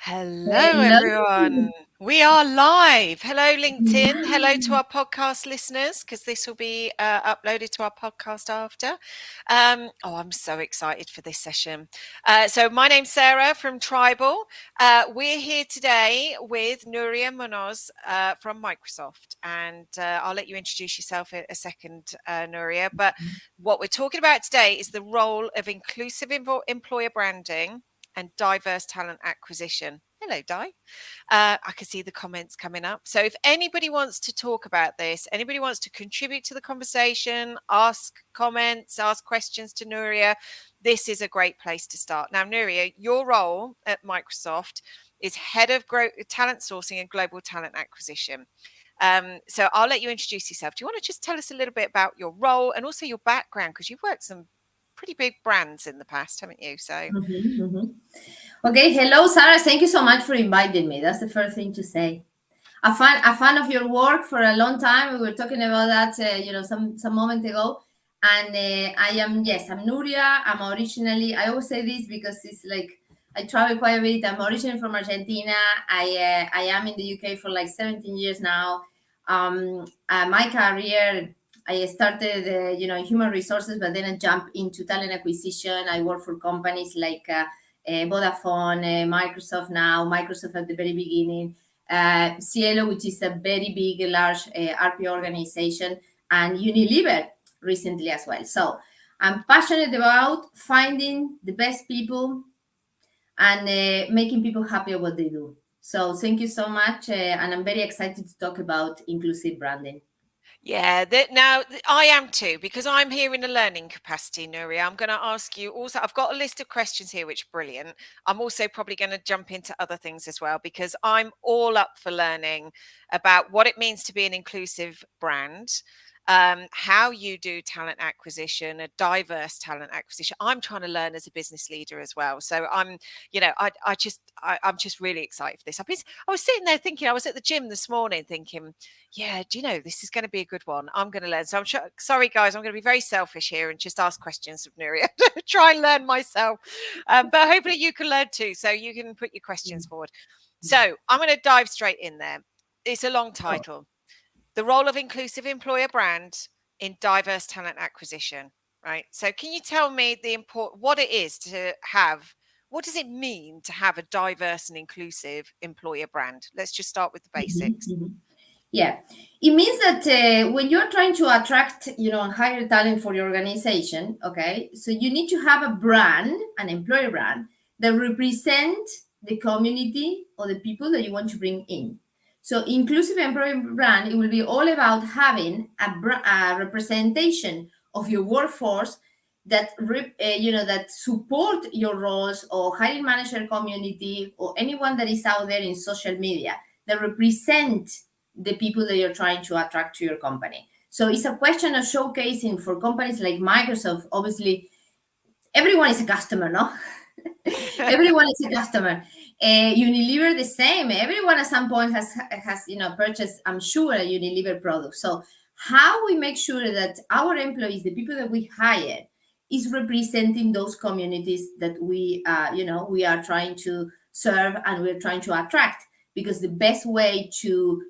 Hello, Hello. everyone. We are live. Hello, LinkedIn. Hello to our podcast listeners, because this will be uploaded to our podcast after. I'm so excited for this session. So, my name's Sarah from Tribal. We're here today with Nuria Munoz from Microsoft, and I'll let you introduce yourself in a second, Nuria. But what we're talking about today is the role of inclusive employer branding and diverse talent acquisition. Hello, Di. I can see the comments coming up. So if anybody wants to talk about this, anybody wants to contribute to the conversation, ask comments, ask questions to Nuria, this is a great place to start. Now, Nuria, your role at Microsoft is head of talent sourcing and global talent acquisition. So I'll let you introduce yourself. Do you want to just tell us a little bit about your role and also your background? Because you've worked some pretty big brands in the past, haven't you? So Mhm, mhm. Okay, hello, Sarah. Thank you so much for inviting me. That's the first thing to say. A fan of your work for a long time. We were talking about that, some moment ago. And I'm Nuria. I always say this because it's like I travel quite a bit. I'm originally from Argentina. I am in the UK for like 17 years now. My career, I started, human resources, but then I jumped into talent acquisition. I work for companies like Vodafone, Microsoft now, Microsoft at the very beginning, Cielo, which is a very big, large RP organization, and Unilever recently as well. So I'm passionate about finding the best people and making people happy at what they do. So thank you so much, and I'm very excited to talk about inclusive branding. yeah, I am too, because I'm here in a learning capacity, Nuri. I'm going to ask you also, I've got a list of questions here, which are brilliant. I'm also probably going to jump into other things as well, because I'm all up for learning about what it means to be an inclusive brand, how you do talent acquisition, a diverse talent acquisition. I'm trying to learn as a business leader as well. So I'm just really excited for this. I was sitting there thinking, I was at the gym this morning thinking, yeah, do you know, this is going to be a good one. I'm going to learn. So sorry, guys, I'm going to be very selfish here and just ask questions of Nuria, try and learn myself. But hopefully you can learn too. So you can put your questions forward. So I'm going to dive straight in there. It's a long Oh, title: The Role of Inclusive Employer Brand in Diverse Talent Acquisition. Right. So can you tell me what it is to have? What does it mean to have a diverse and inclusive employer brand? Let's just start with the mhm, basics. mhm. Yeah, it means that when you're trying to attract, and hire talent for your organization, okay, so you need to have a brand, an employer brand that represent the community or the people that you want to bring in. So inclusive employer brand, it will be all about having a representation of your workforce that that support your roles or hiring manager community or anyone that is out there in social media that represent the people that you're trying to attract to your company. So it's a question of showcasing for companies like Microsoft. Obviously, everyone is a customer, no? Everyone is a customer. Unilever the same. Everyone at some point has purchased, I'm sure, a Unilever product. So how we make sure that our employees, the people that we hire, is representing those communities that we are trying to serve and we're trying to attract, because the best way to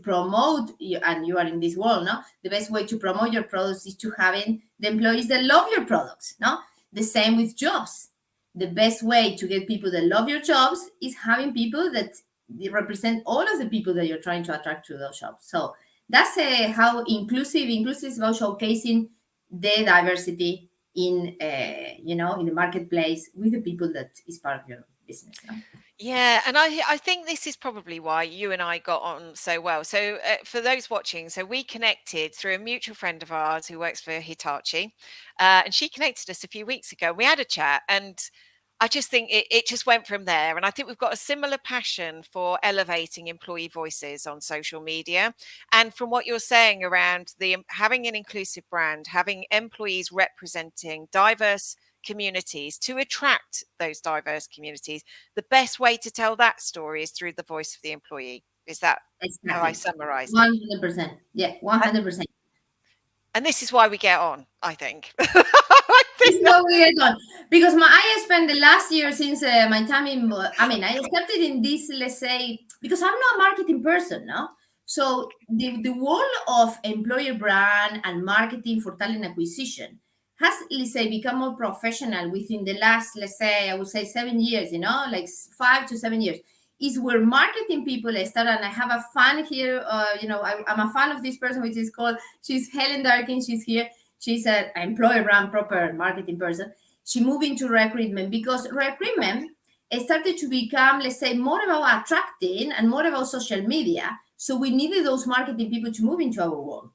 promote you, and you are in this world, no, the best way to promote your products is to having the employees that love your products, no. The same with jobs. The best way to get people that love your jobs is having people that represent all of the people that you're trying to attract to those jobs. So that's how inclusive is about showcasing the diversity in the marketplace with the people that is part of your business, no? Yeah, and I think this is probably why you and I got on so well. So for those watching, so we connected through a mutual friend of ours who works for Hitachi, and she connected us a few weeks ago. We had a chat, and I just think it just went from there. And I think we've got a similar passion for elevating employee voices on social media. And from what you're saying around having an inclusive brand, having employees representing diverse communities to attract those diverse communities, the best way to tell that story is through the voice of the employee. Is that how I Exactly. summarized it? 100%. Yeah, 100%. And this is why we get on, I think. I This think is what we get on because I spent the last year since my time in. I mean, I started in this. Let's say because I'm not a marketing person, no. So the world of employer brand and marketing for talent acquisition has, let's say, become more professional within the last, let's say, I would say 7 years. You know, like 5 to 7 years is where marketing people start. And I have a fan here. I'm a fan of this person, which is called. She's Helen Darkin. She's here. She's an employer brand proper marketing person. She moved into recruitment because recruitment started to become, let's say, more about attracting and more about social media. So we needed those marketing people to move into our world.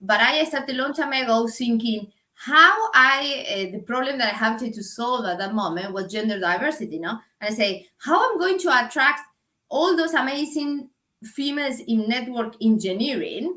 But I started a long time ago thinking how the problem that I had to solve at that moment was gender diversity, no? And I say, how I'm going to attract all those amazing females in network engineering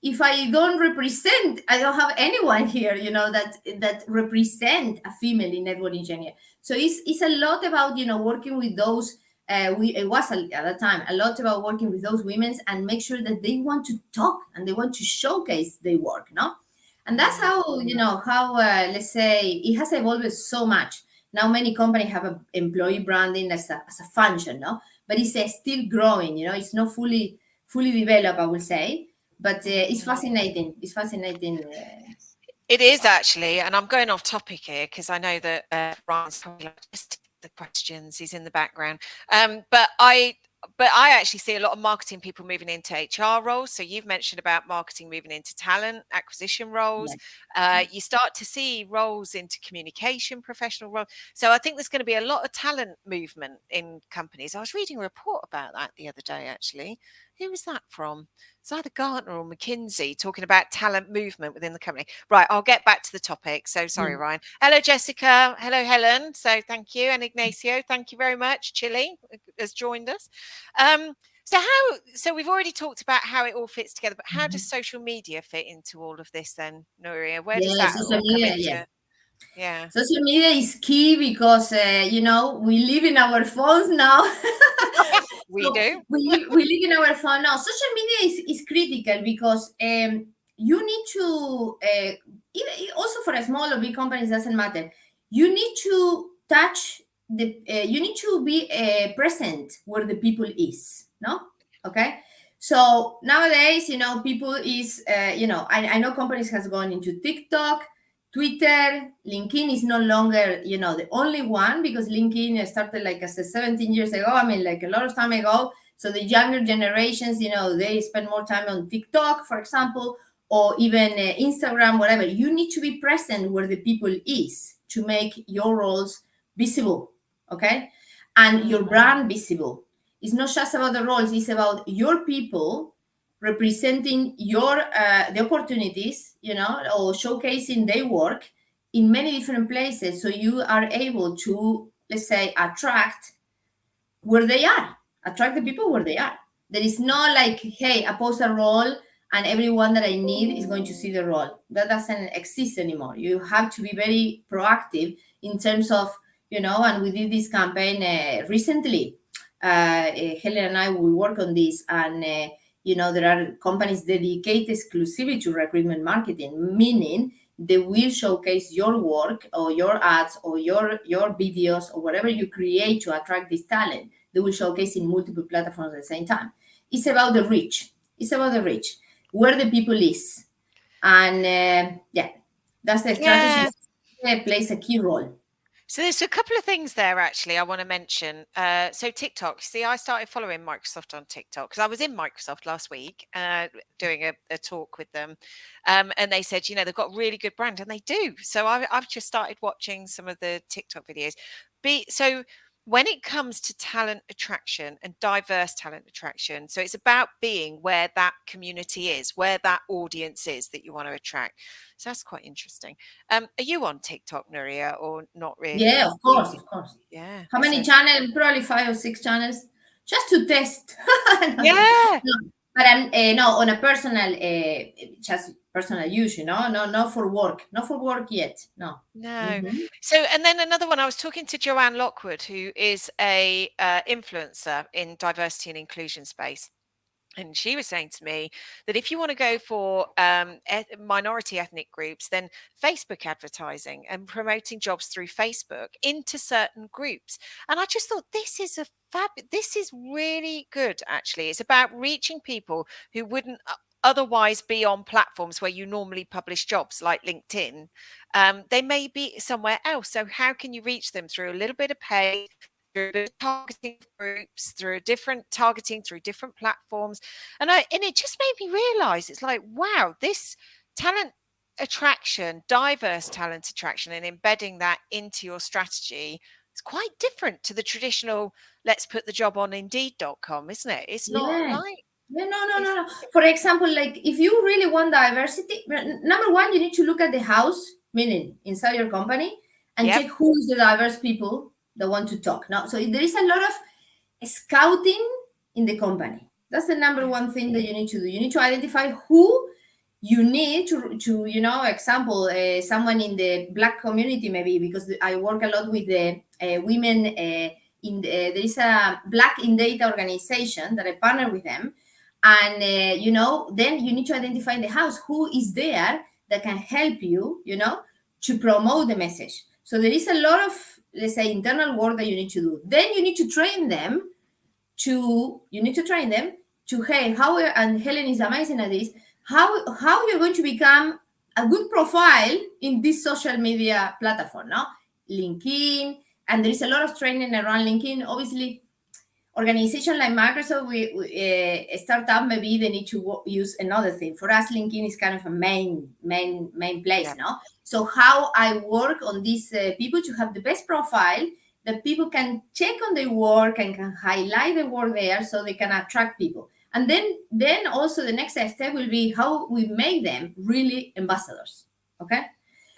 if I don't represent, I don't have anyone here, that represent a female in network engineer. So it's a lot about working with those. It was at the time a lot about working with those women and make sure that they want to talk and they want to showcase their work, no? And that's Mm. how let's say it has evolved so much. Now many companies have a employee branding as a function, no? But it's still growing. It's not fully developed, I would say, but it's Mm. fascinating. It's fascinating. It is actually, and I'm going off topic here because I know that Ryan's probably like just the questions. He's in the background, but I actually see a lot of marketing people moving into HR roles. So you've mentioned about marketing moving into talent acquisition roles. Yeah. You start to see roles into communication professional roles. So I think there's going to be a lot of talent movement in companies. I was reading a report about that the other day. Actually, who was that from? It's either Gartner or McKinsey talking about talent movement within the company. Right, I'll get back to the topic. So sorry, Mm. Ryan. Hello, Jessica. Hello, Helen. So thank you. And Ignacio, thank you very much. Chile has joined us. Um, so we've already talked about how it all fits together, but how does Mhm. social media fit into all of this then, Nuria? Where does Yeah, that social all come media. Yeah, into? Yeah, social media is key because we live in our phones now. we So do. we live in our phone now. Social media is critical because you need to also for a small or big companies doesn't matter. You need to touch you need to be present where the people is. No, okay. So nowadays, people is I know companies has gone into TikTok, Twitter, LinkedIn is no longer, the only one because LinkedIn started like as 17 years ago. I mean, like a lot of time ago. So the younger generations, they spend more time on TikTok, for example, or even Instagram, whatever. You need to be present where the people is to make your roles visible, okay, and your Mm. brand visible. It's not just about the roles; it's about your people representing your the opportunities, or showcasing their work in many different places, so you are able to, let's say, where they are attract the people where they are. There is not like, hey, I post a role and everyone that I need is going to see the role. That doesn't exist anymore. You have to be very proactive in terms of, and we did this campaign recently. Helen and I, we work on this, and there are companies dedicated exclusively to recruitment marketing, meaning they will showcase your work or your ads or your videos or whatever you create to attract this talent. They will showcase in multiple platforms at the same time. It's about the reach. It's about the reach, where the people is, and yeah, that's the strategy. Yeah. Plays a key role. So there's a couple of things there actually I want to mention. So TikTok, see, I started following Microsoft on TikTok because I was in Microsoft last week doing a talk with them, and they said, they've got really good brand, and they do. So I've just started watching some of the TikTok videos. So when it comes to talent attraction and diverse talent attraction, so it's about being where that community is, where that audience is that you want to attract. So that's quite interesting. Are you on TikTok, Nuria, or not Yeah, really? of course, of course. Yeah. How many So channels? Probably 5 or 6 channels, just to test. No, no, yeah. no. But I'm no on a personal, just personal use. No, not for work, not for work yet. No. No. Hmm. So, and then another one, I was talking to Joanne Lockwood, who is a influencer in diversity and inclusion space. And she was saying to me that if you want to go for minority ethnic groups, then Facebook advertising and promoting jobs through Facebook into certain groups. And I just thought this is really good. Actually, it's about reaching people who wouldn't otherwise be on platforms where you normally publish jobs like LinkedIn. They may be somewhere else. So how can you reach them? Through a little bit of paid, through a bit of targeting of groups, through a different targeting, through different platforms. And it just made me realize, it's like, wow, this talent attraction, diverse talent attraction, and embedding that into your strategy is quite different to the traditional let's put the job on indeed.com, isn't it? It's not Yeah. like Yeah, no, no, no, it's no. For example, like if you really want diversity, number one, you need to look at the house, meaning inside your company, and yep, check who is the diverse people that want to talk. Now, so there is a lot of scouting in the company. That's the number yeah, one thing that you need to do. You need to identify who you need to example, someone in the black community, maybe, because I work a lot with the women there is a black in data organization that I partner with them. And then you need to identify in the house who is there that can help you, to promote the message. So there is a lot of, let's say, internal work that you need to do. Then you need to train them to, hey, how, and Helen is amazing at this, how you're going to become a good profile in this social media platform, no? LinkedIn. And there is a lot of training around LinkedIn. Obviously, organization like Microsoft, we startup, maybe they need to use another thing. For us, LinkedIn is kind of a main place, yeah, no? So how I work on these people to have the best profile that people can check on their work and can highlight the work there, so they can attract people. And then also the next step will be how we make them really ambassadors. Okay.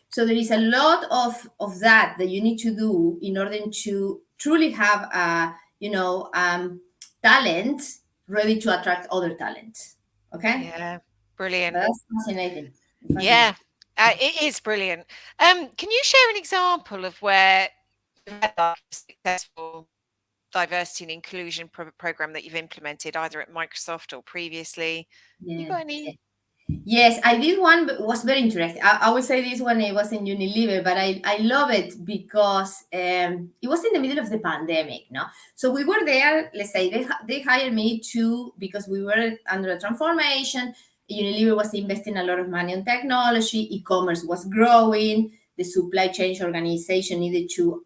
So there is a lot of that you need to do in order to truly have a, talent ready to attract other talents. Okay, yeah, brilliant. that's fascinating. Yeah, Fascinating. it is brilliant. Can you share an example of where you've had like a successful diversity and inclusion program that you've implemented either at Microsoft or previously? You Yeah. got any? Yes, I did one, but it was very interesting. I would say this one, it was in Unilever, but I love it because it was in the middle of the pandemic, no? So we were there, let's say, they hired me to, because we were under a transformation. Unilever was investing a lot of money on technology, e-commerce was growing, the supply chain organization needed to,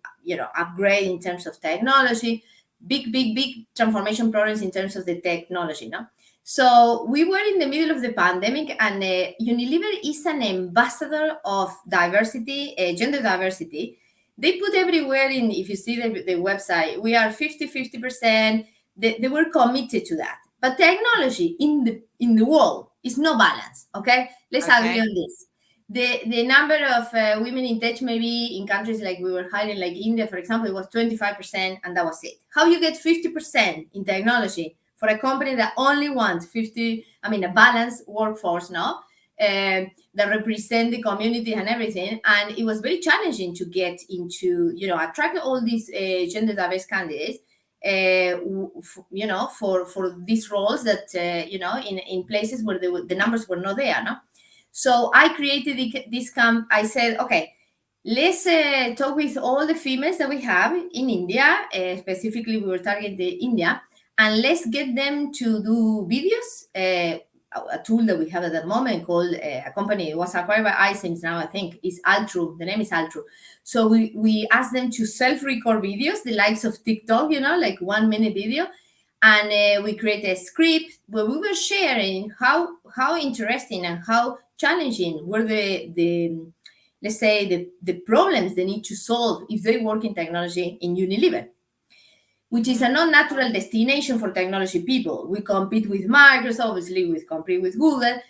upgrade in terms of technology, big transformation programs in terms of the technology, no? So we were in the middle of the pandemic, and Unilever is an ambassador of diversity, gender diversity. They put everywhere in, if you see the website, we are 50-50%. They were committed to that. But technology in the world is no balance. Okay, let's agree Okay. on this. The number of women in tech, maybe in countries like we were hiring, like India, for example, it was 25%, and that was it. How you get 50% in technology for a company that only wants 50, I mean, a balanced workforce now, that represent the community and everything. And it was very challenging to get into, attract all these gender diverse candidates, for these roles that, in places where the numbers were not there, no? So I created this camp. I said, okay, let's talk with all the females that we have in India. Specifically, we were targeting India, and let's get them to do videos. A tool that we have at the moment called a company, it was acquired by iSIMS now, I think, is Altru. The name is Altru. So we asked them to self-record videos, the likes of TikTok, like 1 minute video. And we created a script where we were sharing how interesting and how challenging were the let's say the problems they need to solve if they work in technology in Unilever, which is Hmm. a non-natural destination for technology people. We compete with Microsoft, obviously, we compete with Google.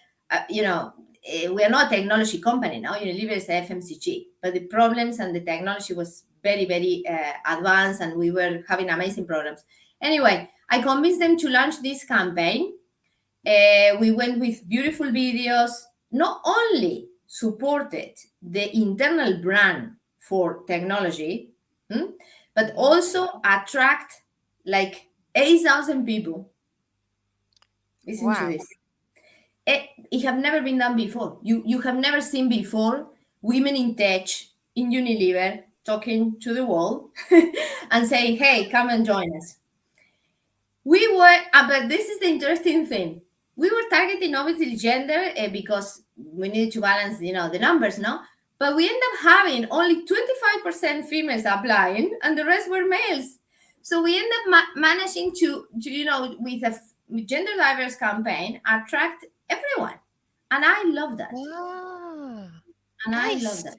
We are not a technology company now. Unilever is FMCG, but the problems and the technology was very, very advanced, and we were having amazing programs. Anyway, I convinced them to launch this campaign. We went with beautiful videos, not only supported the internal brand for technology, but Hmm. also attract like 8,000 people Listen to Wow. this. It have never been done before. You have never seen before women in tech, in Unilever, talking to the wall and saying, hey, come and join us. We were, but this is the interesting thing. We were targeting obviously gender because we needed to balance, the numbers, no? But we end up having only 25% females applying, and the rest were males. So we end up managing to, with a gender diverse campaign, attract everyone, and I love that. Ah, And I love nice. that.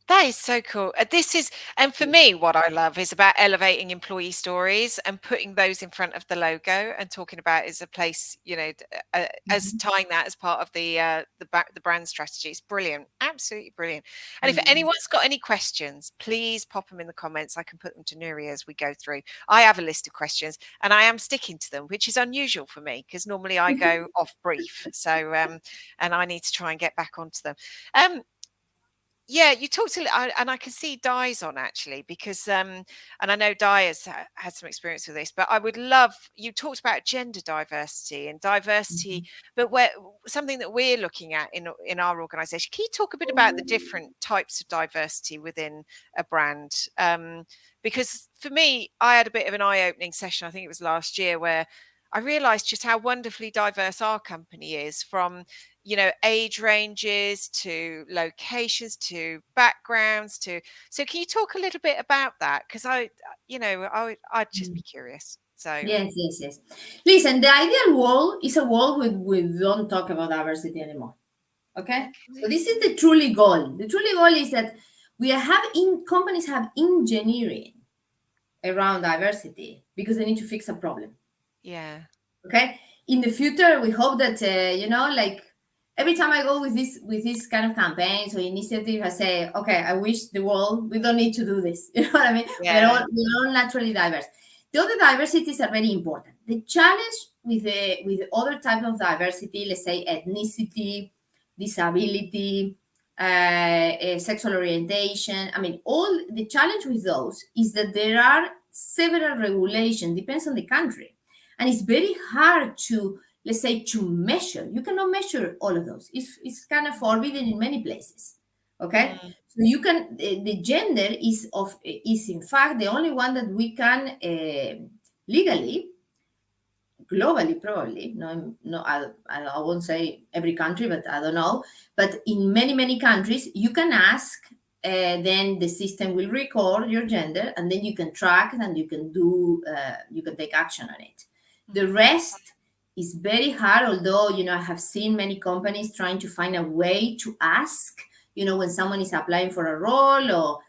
That is so cool. This is, and for me, what I love is about elevating employee stories and putting those in front of the logo and talking about it as a place, as Mhm. tying that as part of the brand strategy. It's brilliant, absolutely brilliant. And if Mhm. anyone's got any questions, please pop them in the comments. I can put them to Nuri as we go through. I have a list of questions, and I am sticking to them, which is unusual for me because normally I go off brief. So, and I need to try and get back onto them. Um, yeah, you talked and I can see Di's on actually because and I know Di has had some experience with this, but I would love you talked about gender diversity and diversity, Mhm. but where something that we're looking at in our organisation. Can you talk a bit about the different types of diversity within a brand? Because for me, I had a bit of an eye-opening session. I think it was last year where I realised just how wonderfully diverse our company is from age ranges to locations to backgrounds to so can you talk a little bit about that because I'd just be curious so Yes, yes, yes. Listen, the ideal world is a world with we don't talk about diversity anymore. Okay, so okay this is the truly goal. The truly goal is that we have in companies have engineering around diversity because they need to fix a problem. yeah Okay, in the future we hope that like every time I go with this kind of campaigns or initiative, I say, okay, I wish the world we don't need to do this. You know what I mean? yeah We're all naturally diverse. The other diversities are very important. The challenge with the other type of diversity, let's say ethnicity, disability, sexual orientation, I mean, all the challenge with those is that there are several regulations, depends on the country, and it's very hard to, let's say, to measure. You cannot measure all of those. It's kind of forbidden in many places. Okay, mm, so you can the gender is in fact the only one that we can legally, globally, probably, no, I won't say every country, but I don't know, but in many countries you can ask, then the system will record your gender, and then you can track it, and you can take action on it. The mhm, rest is very hard, although I have seen many companies trying to find a way to ask, when someone is applying for a role, or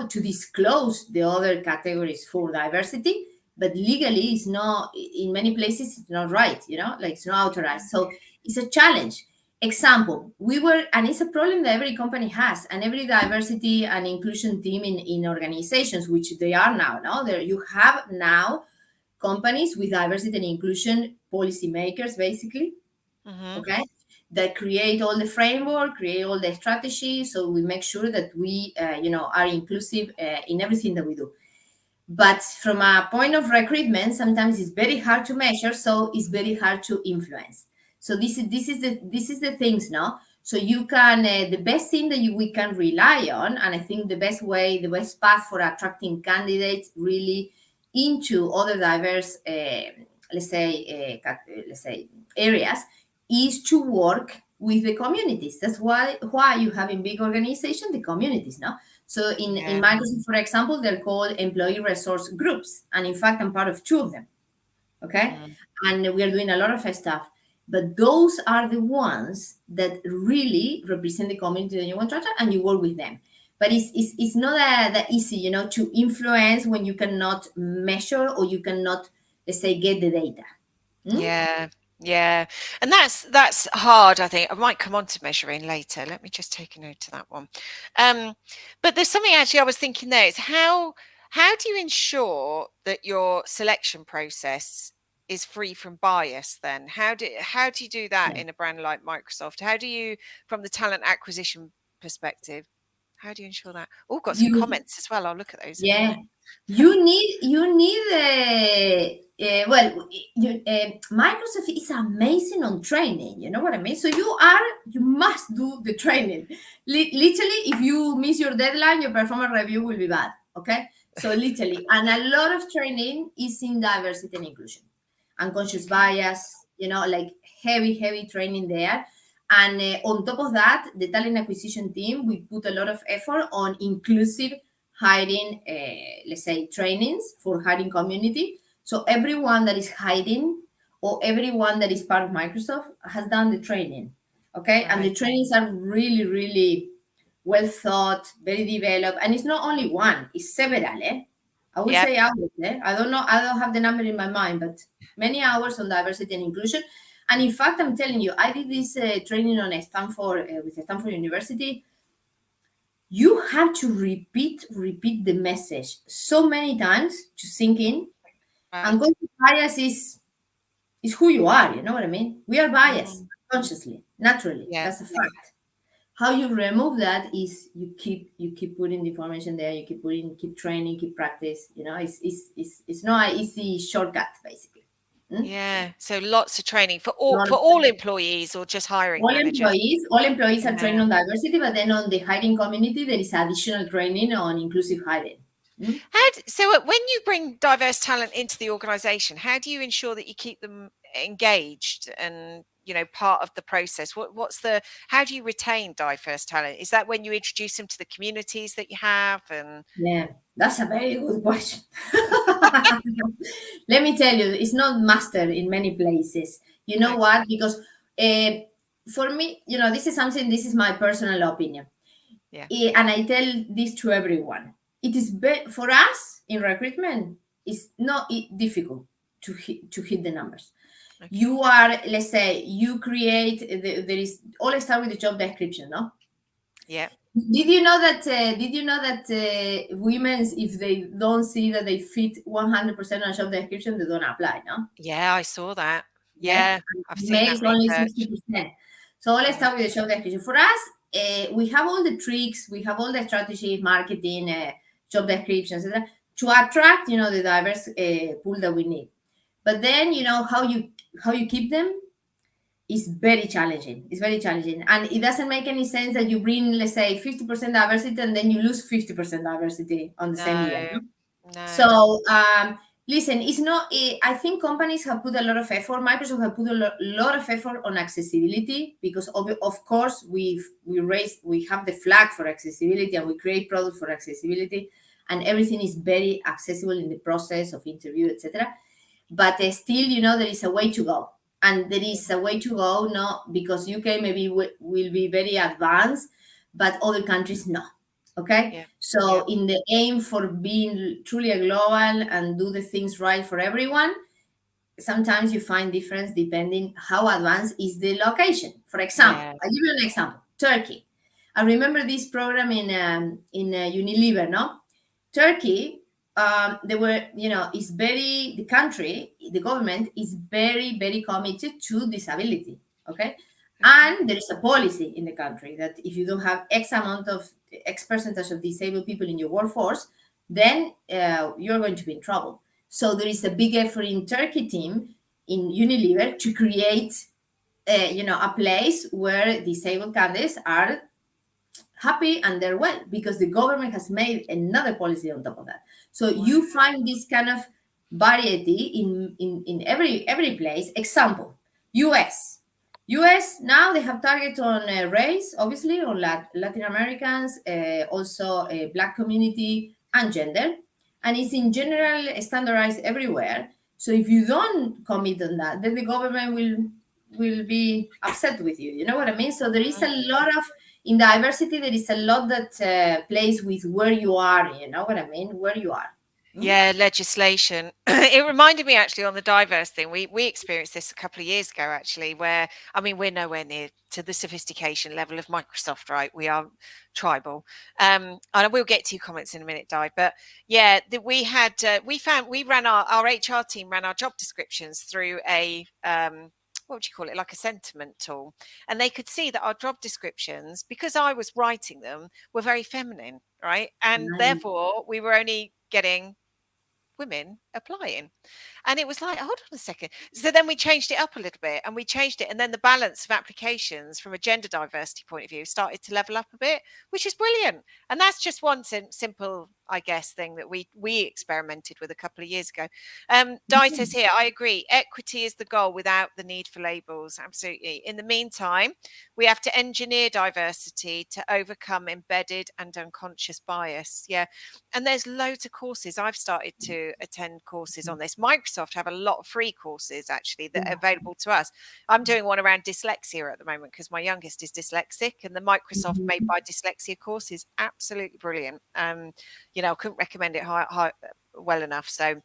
to disclose the other categories for diversity, but legally it's not, in many places it's not right, like it's not authorized. So it's a challenge. Example, we were, and it's a problem that every company has, and every diversity and inclusion team in organizations, which they are now there you have now companies with diversity and inclusion policy makers, basically. mhm, Okay, that create all the framework, create all the strategy, so we make sure that we are inclusive in everything that we do. But from a point of recruitment, sometimes it's very hard to measure, so it's very hard to influence. So this is the things, no. So you can the best thing that we can rely on, and I think the best path for attracting candidates really into other diverse let's say areas, is to work with the communities. That's why you have in big organization the communities, no. So in yeah Microsoft, for example, they're called employee resource groups. And in fact, I'm part of two of them. Okay. mm, And we are doing a lot of stuff. But those are the ones that really represent the community that you want to attract, and you work with them. But it's not that easy, to influence when you cannot measure, or you cannot, let's say, get the data. Hmm? yeah yeah and that's hard. I think I might come on to measuring later. Let me just take a note of that one. um but there's something actually I was thinking there is how do you ensure that your selection process is free from bias then how do you do that Yeah. in a brand like Microsoft? How do you from the talent acquisition perspective How do you ensure that? Oh, got some You comments as well. I'll look at those in a Yeah, minute. well, Microsoft is amazing on training. You know what I mean? So you must do the training. Literally, if you miss your deadline, your performance review will be bad. Okay, so literally, and a lot of training is in diversity and inclusion, unconscious Okay. bias. Like heavy training there. And on top of that, the talent acquisition team, we put a lot of effort on inclusive hiring, let's say, trainings for hiring community. So everyone that is hiring or everyone that is part of Microsoft has done the training. Okay. And Right. the trainings are really, really well thought, very developed. And it's not only one, it's several. I would Yep. say hours. I don't know, I don't have the number in my mind, but many hours on diversity and inclusion. And in fact, I'm telling you, I did this training on Stanford with Stanford University. You have to repeat the message so many times to sink in. And Right. conscious bias is who you are. You know what I mean? We are biased Mm, consciously, naturally. yeah. That's a fact. How you remove that is you keep putting the information there. You keep training, keep practice. It's not an easy shortcut, basically. Hmm? Yeah. So lots of training for Not all employees or just hiring managers. all employees are trained Yeah. on diversity, but then on the hiring community, there is additional training on inclusive hiring. Hmm? When you bring diverse talent into the organization, how do you ensure that you keep them engaged and part of the process? How do you retain diverse talent? Is that when you introduce them to the communities that you have? And Yeah, that's a very good question. Let me tell you, it's not mastered in many places. You know okay, what? Because uh, for me, this is my personal opinion. yeah, And I tell this to everyone. It is for us in recruitment, it's not difficult to hit the numbers. okay, You are, let's say, you create, there is, all start with the job description, no? yeah, Did you know that women, if they don't see that they fit 100% on job description, they don't apply, no? yeah. I saw that. Yeah. Yeah, I've seen that Males only research. 60%. So let's Yeah, start with the job description. For us, we have all the tricks, we have all the strategy, marketing, job descriptions, etc., to attract, the diverse pool that we need. But then, how you keep them is very challenging. It's very challenging. And it doesn't make any sense that you bring, let's say, 50% diversity and then you lose 50% diversity on the same year. no, no, So, listen, it's not, I think companies have put a lot of effort. Microsoft have put a lot of effort on accessibility because, of course, we have the flag for accessibility and we create products for accessibility and everything is very accessible in the process of interview, etc. But still, there is a way to go. And there is a way to go, no, because UK maybe will be very advanced, but other countries no. Okay, yeah, yeah, so in the aim for being truly a global and do the things right for everyone, sometimes you find difference depending how advanced is the location. For example, yeah. I'll give you an example. Turkey. I remember this program in Unilever, no? Turkey, they were, is very, the country, the government is very, very committed to disability. Okay. Okay, And there is a policy in the country that if you don't have X percentage of disabled people in your workforce, then you're going to be in trouble. So there is a big effort in Turkey team in Unilever to create, a place where disabled candidates are happy and they're well because the government has made another policy on top of that. So wow, you find this kind of variety in every place. Example, us now they have target on race, obviously on Latin Americans, also black community and gender, and it's in general standardized everywhere. So if you don't commit on that, then the government will be upset with you. You know what I mean? So there is a lot of, in diversity, there is a lot that plays with where you are. You know what I mean? Where you are. Hmm? yeah, legislation. It reminded me actually on the diverse thing. We experienced this a couple of years ago actually, where I mean we're nowhere near to the sophistication level of Microsoft, right? We are tribal. And we'll get to your comments in a minute, Di. But yeah, that we had we ran our HR team ran our job descriptions through a what would you call it, like a sentiment tool. And they could see that our job descriptions, because I was writing them, were very feminine, right? And Nice. therefore we were only getting women applying. And it was like, hold on a second. So then we changed it up a little bit and we changed it. And then the balance of applications from a gender diversity point of view started to level up a bit, which is brilliant. And that's just one simple, I guess, thing that we experimented with a couple of years ago. Di says here, I agree. Equity is the goal without the need for labels. Absolutely. In the meantime, we have to engineer diversity to overcome embedded and unconscious bias. Yeah. And there's loads of courses. I've started to attend courses on this. Microsoft have a lot of free courses actually that are available to us. I'm doing one around dyslexia at the moment because my youngest is dyslexic, and the Microsoft Made by Dyslexia course is absolutely brilliant. I couldn't recommend it well enough. So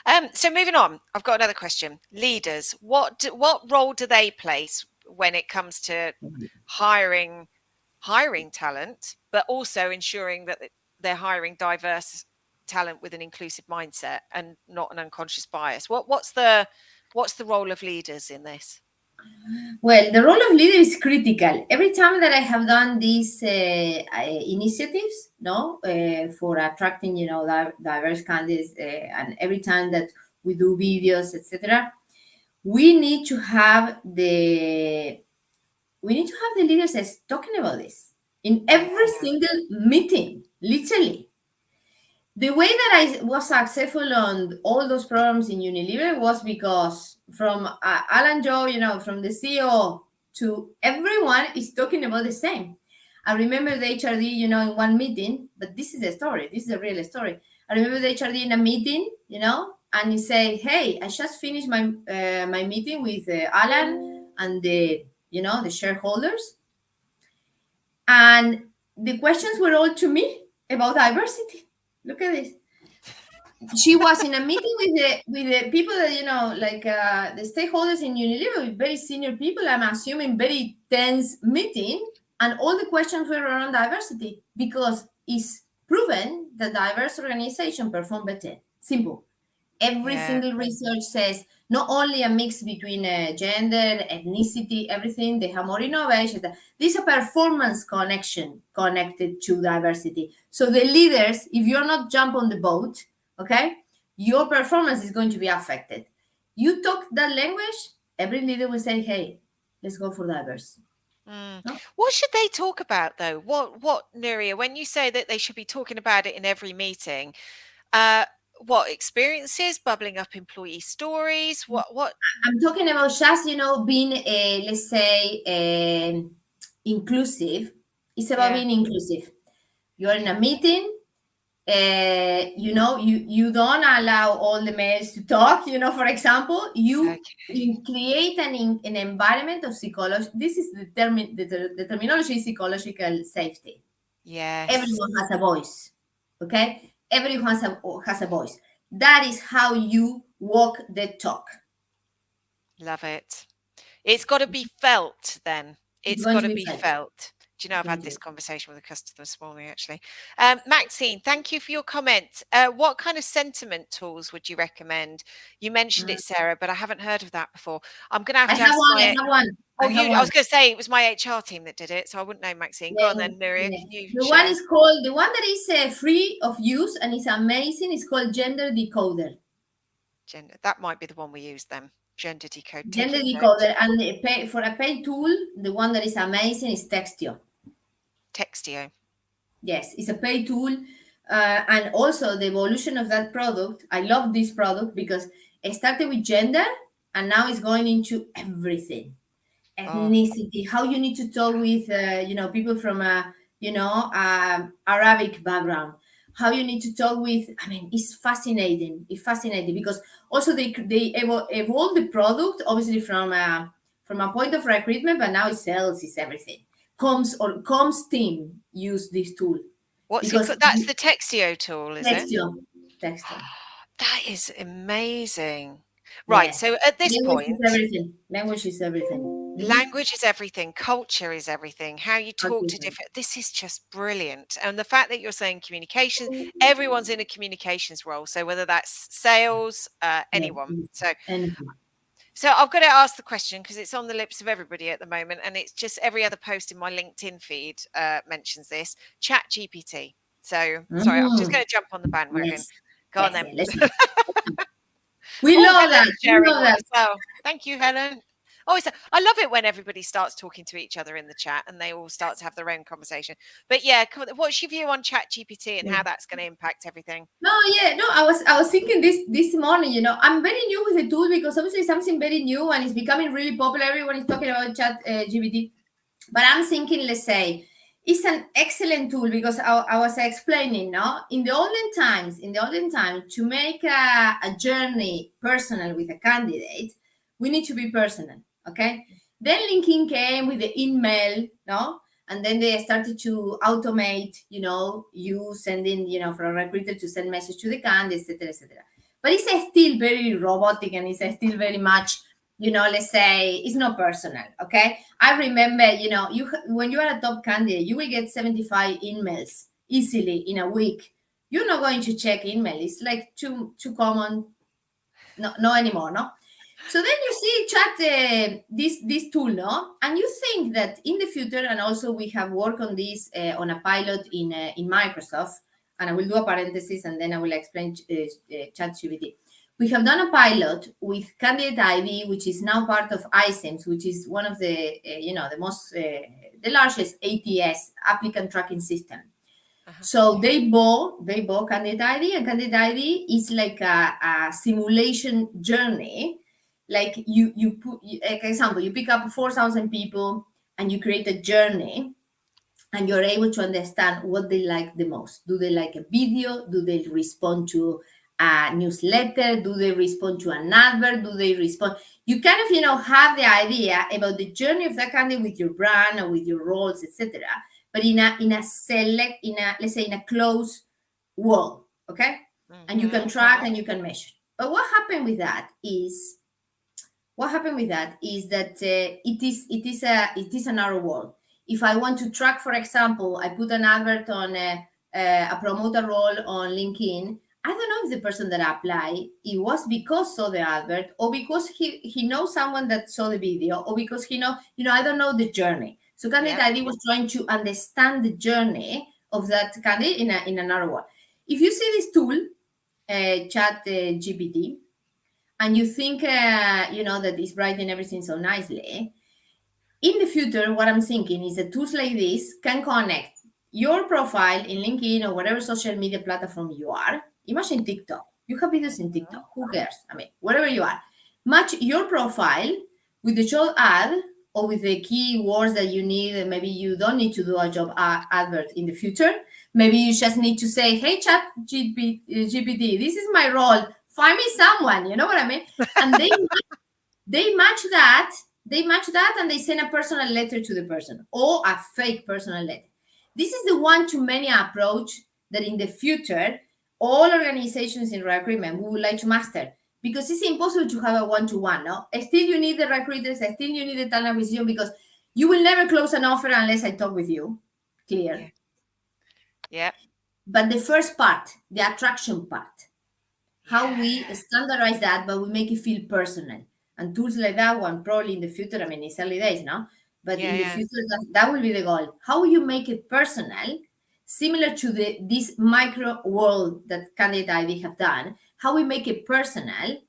moving on, I've got another question. Leaders, what role do they play when it comes to hiring talent, but also ensuring that they're hiring diverse talent with an inclusive mindset and not an unconscious bias? What's the role of leaders in this? Well, the role of leader is critical. Every time that I have done these initiatives, no, for attracting, diverse candidates, and every time that we do videos, etc., we need to have the leaders as talking about this in Yeah. every single meeting, literally. The way that I was successful on all those programs in Unilever was because from Alan Joe, from the CEO to everyone is talking about the same. I remember the HRD, in one meeting, but this is a story. This is a real story. I remember the HRD in a meeting, and he say, "Hey, I just finished my meeting with Alan and the shareholders, and the questions were all to me about diversity. Look at this. She was in a meeting with the people that like the stakeholders in Unilever, with very senior people. I'm assuming very tense meeting, and all the questions were around diversity because it's proven that diverse organization perform better. Simple. Every Yeah. single research says not only a mix between gender, ethnicity, everything, they have more innovation. There's a performance connection connected to diversity. So the leaders, if you're not jump on the boat, okay, your performance is going to be affected. You talk that language, every leader will say, hey, let's go for diverse. No? What should they talk about though? What Nuria, when you say that they should be talking about it in every meeting, uh, what experiences, bubbling up employee stories? What? I'm talking about just, being, let's say, inclusive. It's about Yeah. being inclusive. You're in a Okay. meeting, you don't allow all the males to talk, for example, you Okay. create an environment of psychology. This is the terminology is psychological safety. Yes. Everyone has a voice, okay? Everyone has a voice. That is how you walk the talk. Love it. It's got to be felt then. It's It's going got to to be be felt. felt. Do you know, It's I've going had to this be. conversation with a customer this morning, actually. Maxine, thank you for your comment. What kind of sentiment tools would you recommend? You mentioned Mm. it, Sarah, but I haven't heard of that before. I'm going to have I to have ask one. I my. have one. I Oh, have I one. was going to say it was my HR team that did it, so I wouldn't know, Maxine. Go on Then, then, Nuria. yeah. Can you The one share? is called, the one that is free of use and is amazing, is called Gender Decoder. Gender. That might be the one we use then. Gender decode. Gender Taking note. Decoder. And for a paid tool, the one that is amazing is Textio. Textio. Yes, it's a paid tool. And also the evolution of that product. I love this product because it started with gender and now it's going into everything. Oh, Ethnicity, how you need to talk with people from a Arabic background, how you need to talk with. I mean, it's fascinating. It's fascinating because also they evolve the product obviously from a point of recruitment, but now it's sales, it's everything. Comms team use this tool what's it because called? That's the Textio tool, is it? texture. That is amazing. Right. Yeah, So at this language is point, everything. Language is everything. language is everything, culture is everything, how you talk to Culture. different. This is just brilliant. And the fact that you're saying communication, everyone's in a communications role. So whether that's sales, Yeah, anyone. So anything. So I've got to ask the question because it's on the lips of everybody at the moment, and it's just every other post in my LinkedIn feed mentions this Chat GPT. So sorry, I'm just Mm, going to jump on the bandwagon. yes, Go on yes, then. yeah, let's go. We Oh, love that. Helen's We sharing love one that. as well. Thank you, Helen. Oh, I love it when everybody starts talking to each other in the chat and they all start to have their own conversation. But yeah, what's your view on Chat GPT and Yeah. how that's going to impact everything? No, yeah, no. I was thinking this morning. I'm very new with the tool because obviously something very new and it's becoming really popular. Everyone is talking about Chat GPT. But I'm thinking, let's say, it's an excellent tool because I was explaining, no, in the olden times, to make a journey personal with a candidate, we need to be personal, okay? Then LinkedIn came with the email, no, and then they started to automate, you sending, for a recruiter to send message to the candidate, etc., etc. But it's still very robotic and it's still very much, let's say, it's not personal, okay? I remember, when you are a top candidate, you will get 75 emails easily in a week. You're not going to check email. It's like too common. No, no anymore, no. So then you see chat this tool, no, and you think that in the future, and also we have worked on this on a pilot in Microsoft, and I will do a parenthesis and then I will explain ChatGPT. We have done a pilot with Candidate ID, which is now part of iSIMS, which is one of the the largest ATS applicant tracking system. Uh-huh. So they bought Candidate ID, and Candidate ID is like a simulation journey. Like like example, you pick up 4,000 people and you create a journey, and you're able to understand what they like the most. Do they like a video? Do they respond to a newsletter? Do they respond to an advert? Do they respond? You kind of, have the idea about the journey of that candidate with your brand or with your roles, etc. But let's say in a closed world, okay? And you can track and you can measure. But what happened with that is that it is a narrow world. If I want to track, for example, I put an advert on a promoter role on LinkedIn. I don't know if the person that applied it was because saw the advert or because he knows someone that saw the video or because I don't know the journey. So candidate Yep. ID was trying to understand the journey of that candidate in a narrow world. If you see this tool, Chat GPT, and you think that it's writing everything so nicely, in the future what I'm thinking is that tools like this can connect your profile in LinkedIn or whatever social media platform you are. Imagine TikTok, you have videos in TikTok, who cares? I mean, wherever you are, match your profile with the job ad or with the keywords that you need, and maybe you don't need to do a job advert in the future. Maybe you just need to say, hey, chat GPT, this is my role, find me someone, you know what I mean? And they match that, and they send a personal letter to the person or a fake personal letter. This is the one-to-many approach that in the future all organizations in recruitment we would like to master, because it's impossible to have a one-to-one. No, still you need the recruiters, still you need the talent acquisition, because you will never close an offer unless I talk with you. Yeah. Clear. Yeah. But the first part, the attraction part, how we Yeah. standardize that, but we make it feel personal. And tools like that one, probably in the future, I mean, it's early days now, but Yeah. in the Yeah. future, that will be the goal. How you make it personal, similar to this micro world that Candidate ID have done, how we make it personal,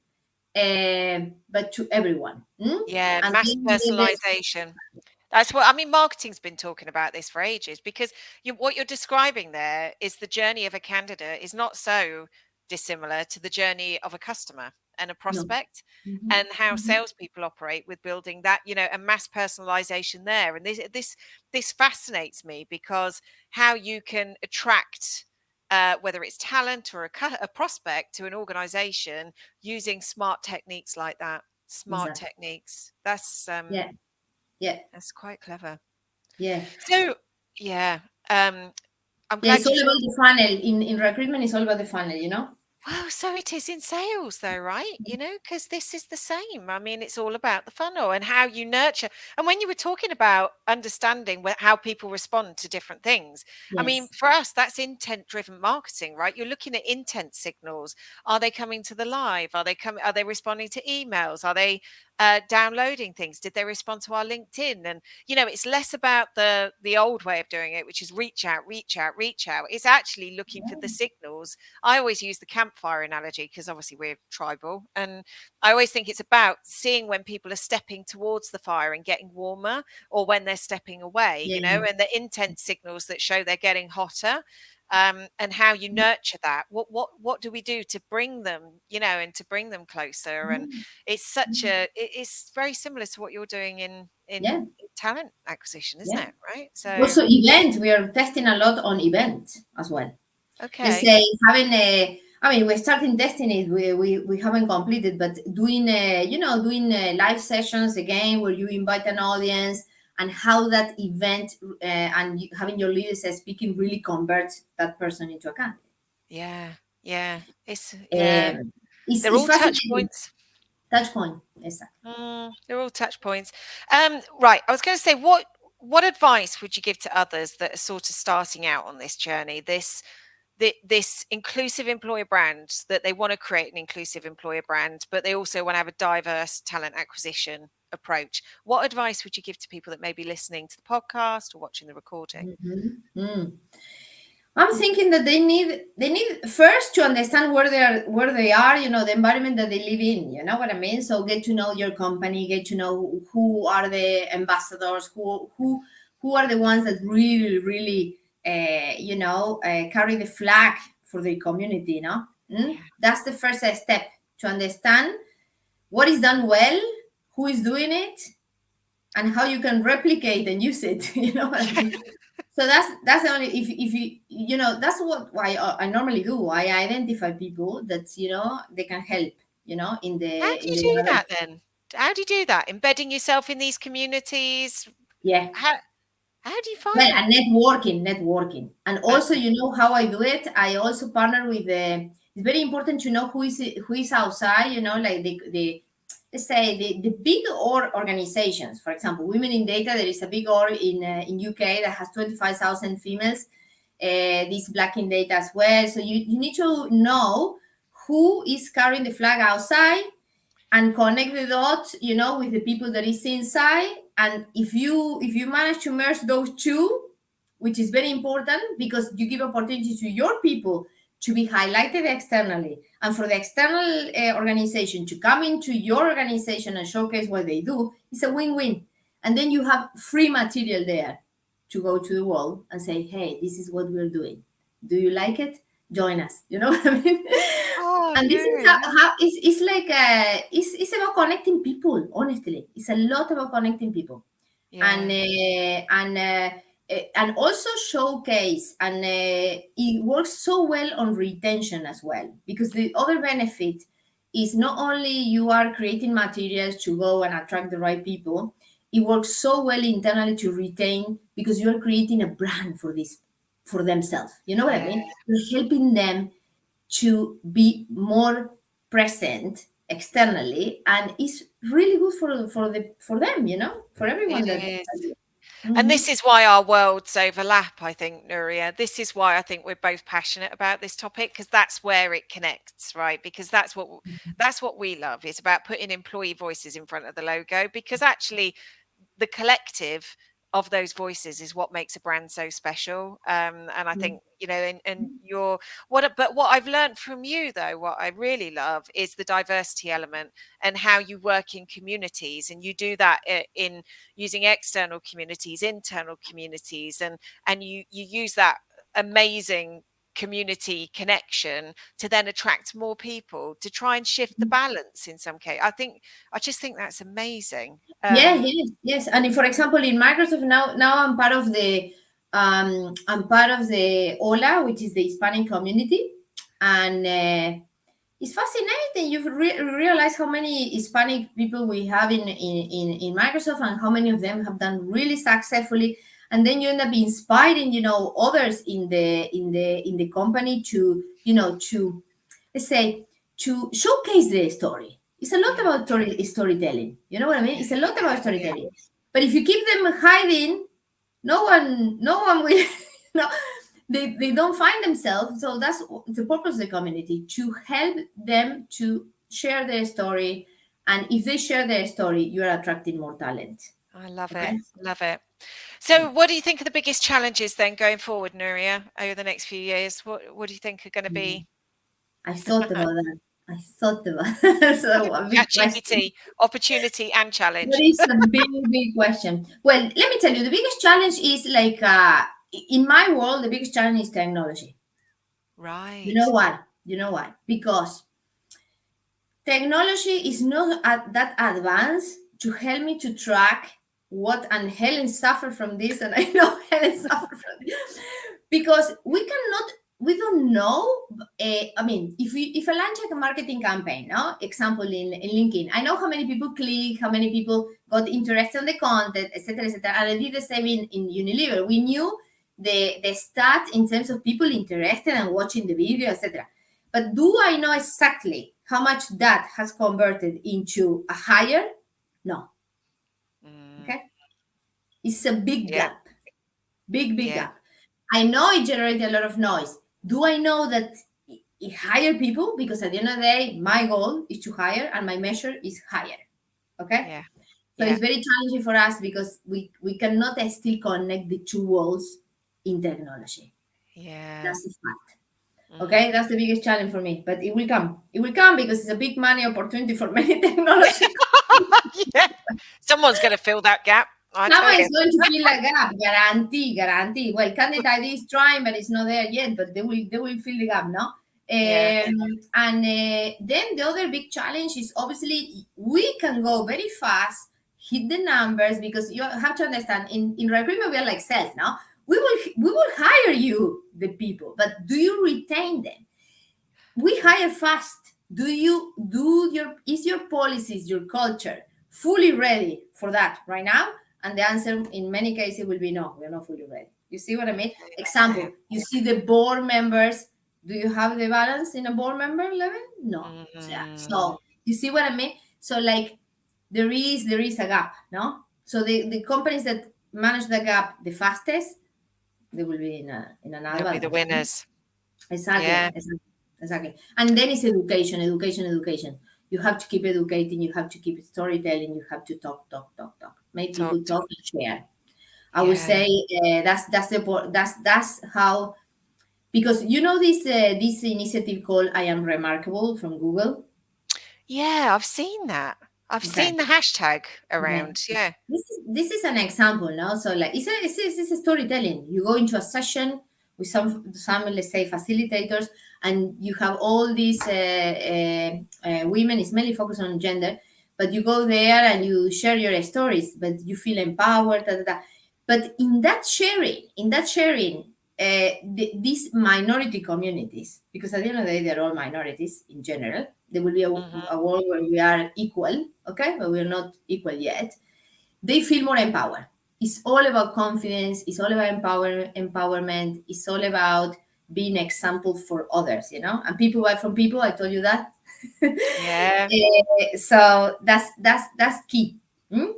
but to everyone. Yeah. And Mass then personalization. That's what I mean. Marketing's been talking about this for ages because what you're describing there is the journey of a candidate is not so dissimilar to the journey of a customer and a no. prospect, Mhm, and how mhm. salespeople operate with building that, a mass personalization there. And this fascinates me because how you can attract. Whether it's talent or a prospect to an organization using smart techniques like that, smart Exactly. techniques. That's Yeah, yeah, that's quite clever. yeah. So, yeah, I'm Yeah, it's glad all you've about the funnel. In recruitment, it's all about the funnel, you know? Well, so it is in sales, though, right? You know, because this is the same. I mean, it's all about the funnel and how you nurture. And when you were talking about understanding how people respond to different things, I mean, Yes. for us, that's intent driven marketing, right? You're looking at intent signals. Are they coming to the live? Are they coming? Are they responding to emails? Are they downloading things? Did they respond to our LinkedIn? And it's less about the old way of doing it, which is reach out, reach out, reach out. It's actually looking for the signals. I always use the campfire analogy because obviously we're tribal. And I always think it's about seeing when people are stepping towards the fire and getting warmer, or when they're stepping away, Yeah. and the intent signals that show they're getting hotter. And how you nurture that. What do we do to bring them, and to bring them closer? And Mhm. it's very similar to what you're doing in Yeah. talent acquisition, isn't Yeah. it? Right. So, Also, event. We are testing a lot on event as well. Let's okay. say having a. I mean, we're starting testing it. We haven't completed, but doing live sessions again where you invite an audience, and how that event and having your leaders speaking really converts that person into a candidate. Yeah. Yeah. Yeah. Um, They're it's all touch fascinating. points. Touch point. Exactly. They're all touch points. Right. I was going to say, what advice would you give to others that are sort of starting out on this journey? This inclusive employer brand, that they want to create an inclusive employer brand, but they also want to have a diverse talent acquisition approach. What advice would you give to people that may be listening to the podcast or watching the recording? Mhm. I'm thinking that they need first to understand where they are, the environment that they live in. You know what I mean? So get to know your company, get to know who are the ambassadors, who are the ones that really, really, carry the flag for the community. Yeah. That's the first step, to understand what is done well, who is doing it, and how you can replicate and use it. You know what I mean? So that's the only, if that's what I normally do. I identify people that they can help, in How the do in you the do direct. that then? How do you do that? Embedding yourself in these communities? Yeah. How do you Well, find them? and networking, and also, Okay. how I do it. I also partner with the. It's very important to know who is outside. Like the let's say the big organizations. For example, Women in Data. There is a big org in UK that has 25,000 females. This Black in Data as well. So you need to know who is carrying the flag outside, and connect the dots, with the people that is inside. And if you manage to merge those two, which is very important, because you give opportunity to your people to be highlighted externally, and for the external organization to come into your organization and showcase what they do, it's a win-win. And then you have free material there to go to the world and say, hey, this is what we're doing. Do you like it? Join us. You know what I mean? Oh And this is no, yeah. how it's like it's about connecting people. Honestly, it's a lot about connecting people, and Yeah. and also showcase. And it works so well on retention as well, because the other benefit is not only you are creating materials to go and attract the right people. It works so well internally to retain, because you are creating a brand for this, for themselves. You know what I Yeah. mean? You're helping them to be more present externally, and it's really good for them, for It everyone that. is. And Mhm. this is why our worlds overlap, I think, Nuria. This is why I think we're both passionate about this topic, because that's where it connects, right? Because that's what we love. It's about putting employee voices in front of the logo, because actually the collective of those voices is what makes a brand so special. And I think, and you're but what I've learned from you, though, what I really love is the diversity element, and how you work in communities, and you do that in using external communities, internal communities, and you use that amazing community connection to then attract more people, to try and shift the balance in some case. I just think that's amazing. Yeah, yes, yes. And if, for example, in Microsoft, now I'm part of the OLA, which is the Hispanic community, and it's fascinating. You realize how many Hispanic people we have in Microsoft, and how many of them have done really successfully. And then you end up inspiring, others in the company to, to let's say, to showcase the story. It's a lot Yeah. about storytelling. You know what I mean? It's a lot about Yeah. storytelling. But if you keep them hiding, no one will, no, they don't find themselves. So that's the purpose of the community, to help them to share their story. And if they share their story, you are attracting more talent. I love it. Okay. Love it. So, what do you think are the biggest challenges then going forward, Nuria, over the next few years? What do you think are going to be? I thought about that. I thought about that. So a big question. ChatGPT, opportunity and That challenge. is a big, big question. Well, let me tell you, the biggest challenge is like, in my world, the biggest challenge is technology. You know Right. why? You know why? Because technology is not that advanced to help me to track what, and Helen suffered from this, and I know Helen suffered from this, because we don't know. I mean, if I launch like a marketing campaign, no example in LinkedIn, I know how many people click, how many people got interested in the content, etc., etc. And I did the same in Unilever. We knew the stat in terms of people interested and watching the video, etc. But do I know exactly how much that has converted into a hire? No. Mm, Okay. It's a big yeah. gap. Big, big Yeah. gap. I know it generated a lot of noise. Do I know that it hire people? Because at the end of the day, my goal is to hire and my measure is hire. Okay. Yeah. So Yeah. it's very challenging for us because we cannot still connect the two worlds in technology. Yeah. That's a fact. Mm. Okay, that's the biggest challenge for me, but it will come. It will come because it's a big money opportunity for many technology. Yeah. Someone's going to fill that gap. I tell Someone you. is going to fill a gap, guarantee, guarantee. Well, candidate ID is trying, but it's not there yet. But they will fill the gap, no? Yeah. And then the other big challenge is obviously we can go very fast, hit the numbers, because you have to understand in recruitment we are like sales, no? We will hire you the people, but do you retain them? We hire fast. Is your policies, your culture fully ready for that right now? And the answer in many cases will be no, we're not fully ready. You see what I mean? Yeah. Example, you see the board members. Do you have the balance in a board member level? No. Yeah. Mm, So you see what I mean? So like there is a gap, no? So the companies that manage the gap the fastest, they will be in an they'll be the advantage. winners. Exactly, Yeah. exactly, exactly. And then it's education, education, education. You have to keep educating. You have to keep storytelling. You have to talk, talk, talk, talk. Make Talk. people talk and share. I would Yeah. say that's how, because you know this initiative called "I Am Remarkable" from Google. Yeah. I've seen that. I've Okay. seen the hashtag Okay. around. Yeah. This is an example now. So like it's a storytelling. You go into a session with some let's say facilitators, and you have all these women. It's mainly focused on gender, but you go there and you share your stories, but you feel empowered. Da, da, da. But in that sharing, these minority communities, because at the end of the day they're all minorities in general. There will be Hmm. a world where we are equal, okay, but we're not equal yet. They feel more empowered. It's all about confidence. It's all about empowerment. It's all about being example for others, And people buy from people. I told you that. Yeah. So that's key. Hmm?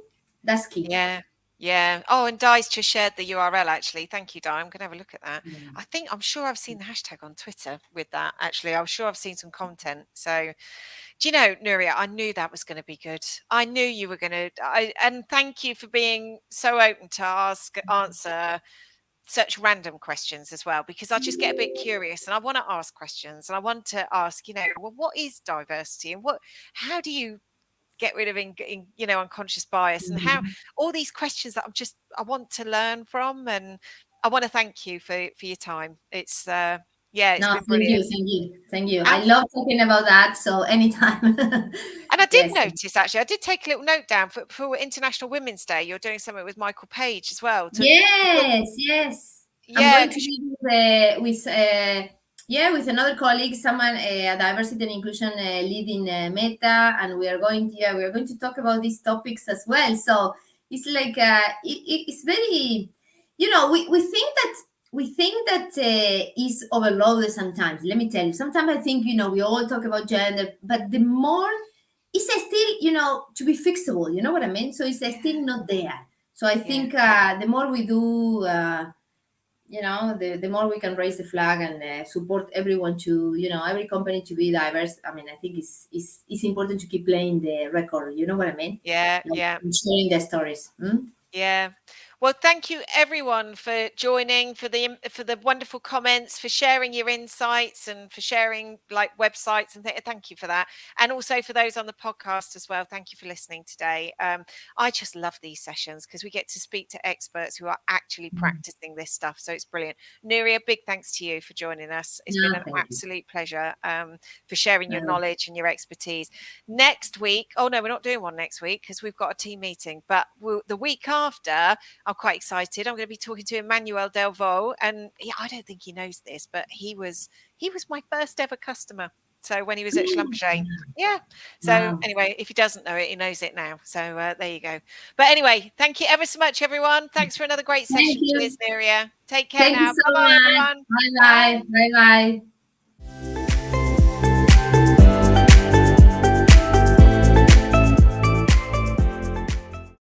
That's key. Yeah. Yeah. Oh, and Di's just shared the URL actually. Thank you, Di. I'm going to have a look at that. Yeah. I'm sure I've seen the hashtag on Twitter with that actually. I'm sure I've seen some content. So, do you know, Nuria, I knew that was going to be good. I knew you were going to. And thank you for being so open to answer such random questions as well, because I just get a bit curious and I want to ask questions and I want to ask, well, what is diversity and how do you get rid of unconscious bias, and how all these questions that I want to learn from, and I want to thank you for your time. It's yeah, it's No, been thank you, brilliant. thank you, thank you. I And love talking about that. So anytime. I did Yes. notice actually, I did take a little note down for International Women's Day. You're doing something with Michael Page as well to Yes, yes. I'm yeah, going to be with another colleague, someone a diversity and inclusion lead in Meta, and we are going to talk about these topics as well. So it's like it's very, we think that we think that is overloaded sometimes. Let me tell you. Sometimes I think, we all talk about gender, but the more it's still, to be fixable. You know what I mean? So it's Yeah. still not there. So I Yeah. think the more we do, the more we can raise the flag and support everyone to, every company to be diverse. I mean, I think it's important to keep playing the record. You know what I mean? Yeah. Like Yeah. sharing the stories. Hmm? Yeah. Well, thank you everyone for joining, for the wonderful comments, for sharing your insights, and for sharing like websites and thank you for that. And also for those on the podcast as well. Thank you for listening today. I just love these sessions because we get to speak to experts who are actually practicing this stuff. So it's brilliant. Nuria, big thanks to you for joining us. It's been No, an thank you. absolute pleasure for sharing your Uh, knowledge and your expertise. Next week, oh no, we're not doing one next week because we've got a team meeting, but the week after, I'm quite excited. I'm going to be talking to Emmanuel Delvaux, and I don't think he knows this, but he was my first ever customer. So when he was at Schlumberger, yeah. So wow. anyway, if he doesn't know it, he knows it now. So there you go. But anyway, thank you ever so much, everyone. Thanks for another great Thank session. you. Cheers, Nuria. Take care Thank you now. so Bye bye, much. everyone. Bye bye. Bye. Bye bye.